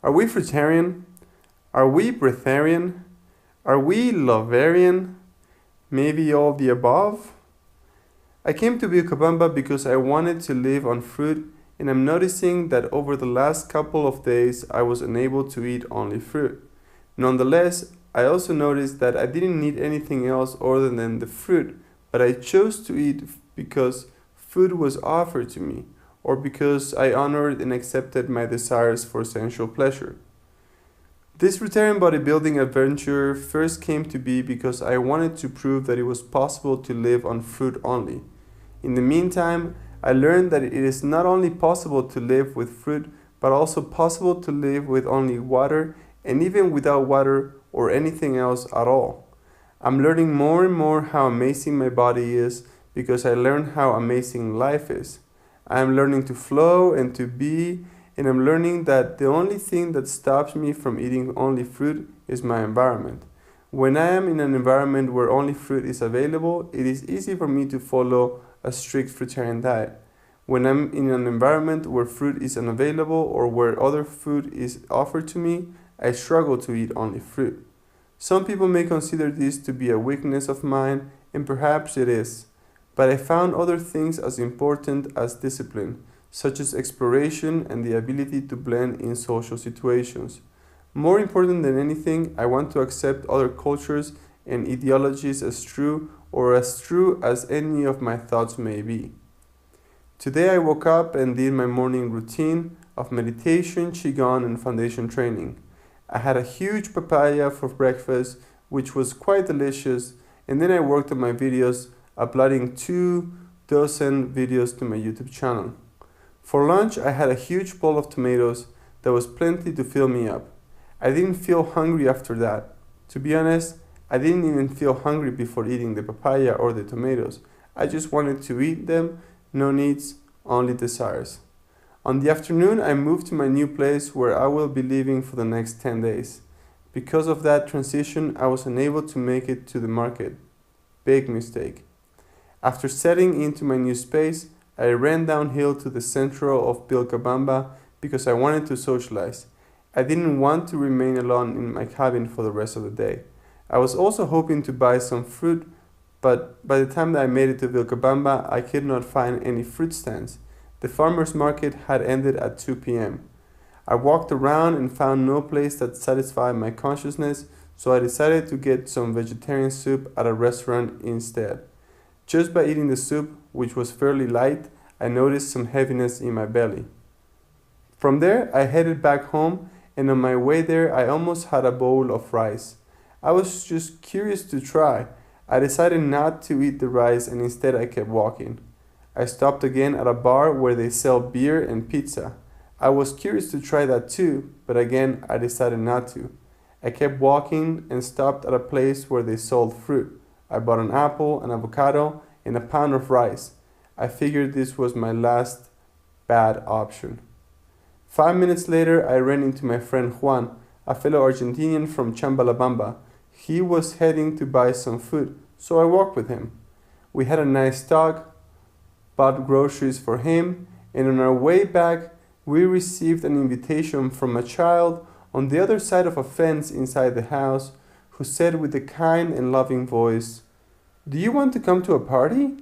Are we fruitarian? Are we breatharian? Are we loverian? Maybe all the above? I came to Vilcabamba because I wanted to live on fruit, and I'm noticing that over the last couple of days I was unable to eat only fruit. Nonetheless, I also noticed that I didn't need anything else other than the fruit, but I chose to eat because food was offered to me, or because I honored and accepted my desires for sensual pleasure. This fruitarian bodybuilding adventure first came to be because I wanted to prove that it was possible to live on fruit only. In the meantime, I learned that it is not only possible to live with fruit, but also possible to live with only water and even without water or anything else at all. I'm learning more and more how amazing my body is because I learned how amazing life is. I am learning to flow and to be, and I'm learning that the only thing that stops me from eating only fruit is my environment. When I am in an environment where only fruit is available, it is easy for me to follow a strict fruitarian diet. When I'm in an environment where fruit is unavailable or where other food is offered to me, I struggle to eat only fruit. Some people may consider this to be a weakness of mine, and perhaps it is, but I found other things as important as discipline, such as exploration and the ability to blend in social situations. More important than anything, I want to accept other cultures and ideologies as true or as true as any of my thoughts may be. Today I woke up and did my morning routine of meditation, qigong, and foundation training. I had a huge papaya for breakfast, which was quite delicious, and then I worked on my videos, uploading 24 videos to my YouTube channel. For lunch, I had a huge bowl of tomatoes that was plenty to fill me up. I didn't feel hungry after that. To be honest, I didn't even feel hungry before eating the papaya or the tomatoes. I just wanted to eat them, no needs, only desires. On the afternoon, I moved to my new place where I will be living for the next 10 days. Because of that transition, I was unable to make it to the market. Big mistake. After setting into my new space, I ran downhill to the central of Vilcabamba because I wanted to socialize. I didn't want to remain alone in my cabin for the rest of the day. I was also hoping to buy some fruit, but by the time that I made it to Vilcabamba, I could not find any fruit stands. The farmer's market had ended at 2 p.m. I walked around and found no place that satisfied my consciousness, so I decided to get some vegetarian soup at a restaurant instead. Just by eating the soup, which was fairly light, I noticed some heaviness in my belly. From there, I headed back home, and on my way there, I almost had a bowl of rice. I was just curious to try. I decided not to eat the rice, and instead I kept walking. I stopped again at a bar where they sell beer and pizza. I was curious to try that too, but again I decided not to. I kept walking and stopped at a place where they sold fruit. I bought an apple, an avocado, and a pound of rice. I figured this was my last bad option. 5 minutes later, I ran into my friend Juan, a fellow Argentinian from Chambalabamba. He was heading to buy some food, so I walked with him. We had a nice talk, bought groceries for him, and on our way back, we received an invitation from a child on the other side of a fence inside the house who said with a kind and loving voice, "Do you want to come to a party?"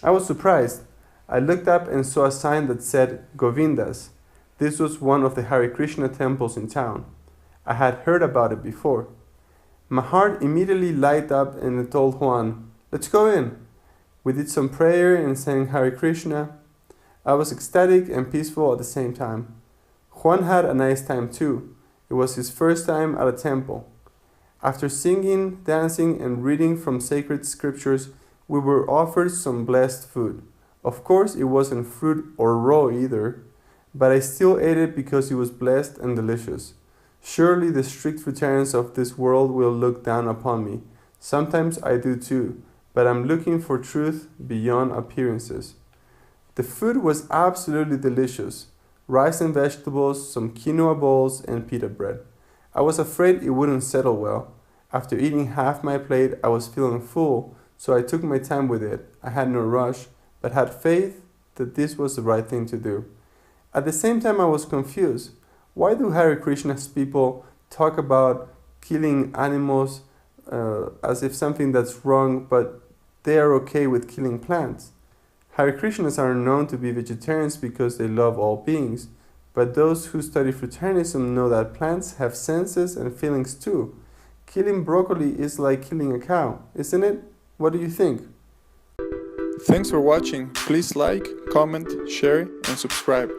I was surprised. I looked up and saw a sign that said Govindas. This was one of the Hare Krishna temples in town. I had heard about it before. My heart immediately lighted up and I told Juan, "Let's go in." We did some prayer and sang Hare Krishna. I was ecstatic and peaceful at the same time. Juan had a nice time too. It was his first time at a temple. After singing, dancing, and reading from sacred scriptures, we were offered some blessed food. Of course, it wasn't fruit or raw either, but I still ate it because it was blessed and delicious. Surely the strict fruitarians of this world will look down upon me. Sometimes I do too, but I'm looking for truth beyond appearances. The food was absolutely delicious. Rice and vegetables, some quinoa balls, and pita bread. I was afraid it wouldn't settle well. After eating half my plate, I was feeling full, so I took my time with it. I had no rush, but had faith that this was the right thing to do. At the same time, I was confused. Why do Hare Krishna's people talk about killing animals as if something that's wrong, but they are okay with killing plants? Hare Krishnas are known to be vegetarians because they love all beings, but those who study fruitarianism know that plants have senses and feelings too. Killing broccoli is like killing a cow, isn't it? What do you think? Thanks for watching. Please like, comment, share, and subscribe.